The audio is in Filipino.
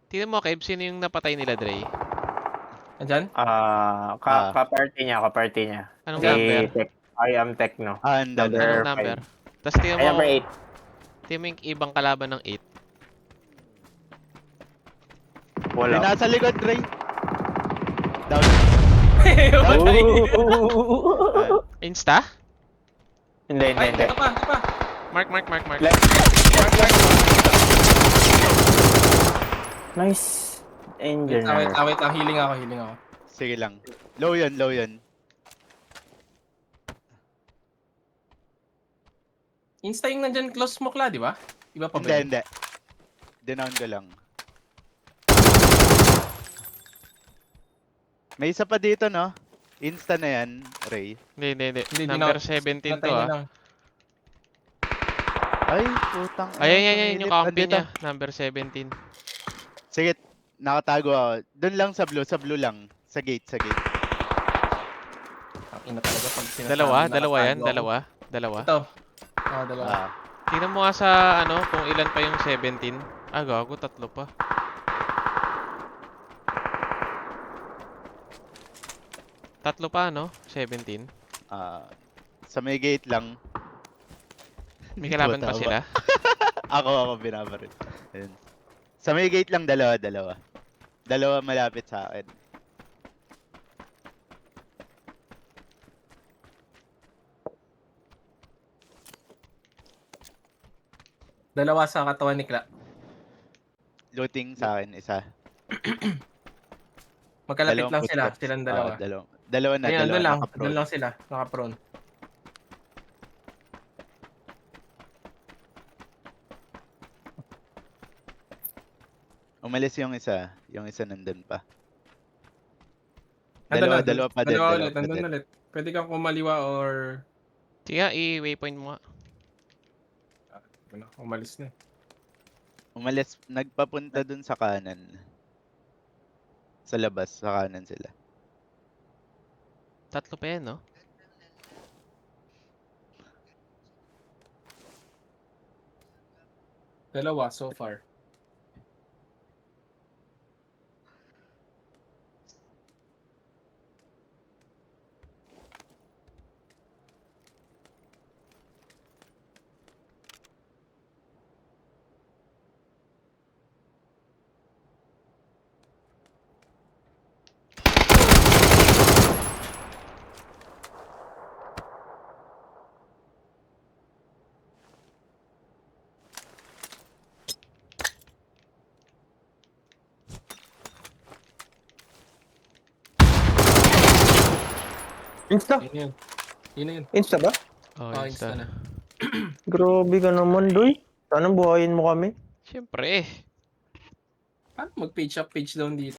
Tingnan mo, Kev, sino yung napatay nila, Dre? Andyan? Kaparty niya. Anong Si number? Tech. I am Techno. Andal. Anong Number number? 5. Tapos tingnan Ay, mo, number 8. tingnan mo yung ibang kalaban ng 8. May Wala. nasa likod, Ray. Down. Insta? Hindi. Ay, ito pa. Mark. Left. Nice. Engineer. Wait lang. Healing ako. Sige lang. Low yun. Insta yung nandyan close mo, Kla, di ba? Iba pa ba? yun? Hindi. Dinown ko lang. May isa pa dito, no? Insta na yan, Ray. Hindi. Hindi, Number 17 to, Natay niya ah. lang. Ay, putang. Ayan, yung kampi Andito. niya. Number 17. Sige, nakatago ako. Doon lang sa blue lang. Sa gate. Ang ina talaga pag sinasabi Dalawa na yan, natago ako. dalawa. Ito. Dalawa. Tingnan mo nga sa, kung ilan pa yung 17. Gago, 3 pa. Tatlo pa, 17. Sa may gate lang. May kalaban pa Tama. sila. Ako binabaril. Ayun. Sa may gate lang, dalawa. Dalawa malapit sa akin. Dalawa sa katawan ni Kla. Looting sa akin, isa. Magkalapit Dalawang lang sila. footsteps. Silang dalawa. Dalawa na, Ayun, dalawa. doon lang sila. Naka-prone. Umalis yung isa. Yung isa nandun pa. Andun Dalawa pa din. Andun ulit. Pwede kang kumaliwa or... Sige nga, i-waypoint mo nga. Umalis na. Umalis, nagpapunta dun sa kanan. Sa labas, sa kanan sila. 3 pa yan, no? Dalawa so far. Insta? Yun. Insta ba? Oh, Insta na. Grabe ka naman, Doy. Sana buhayin mo kami. Siyempre. Paano mag-page up, page down dito?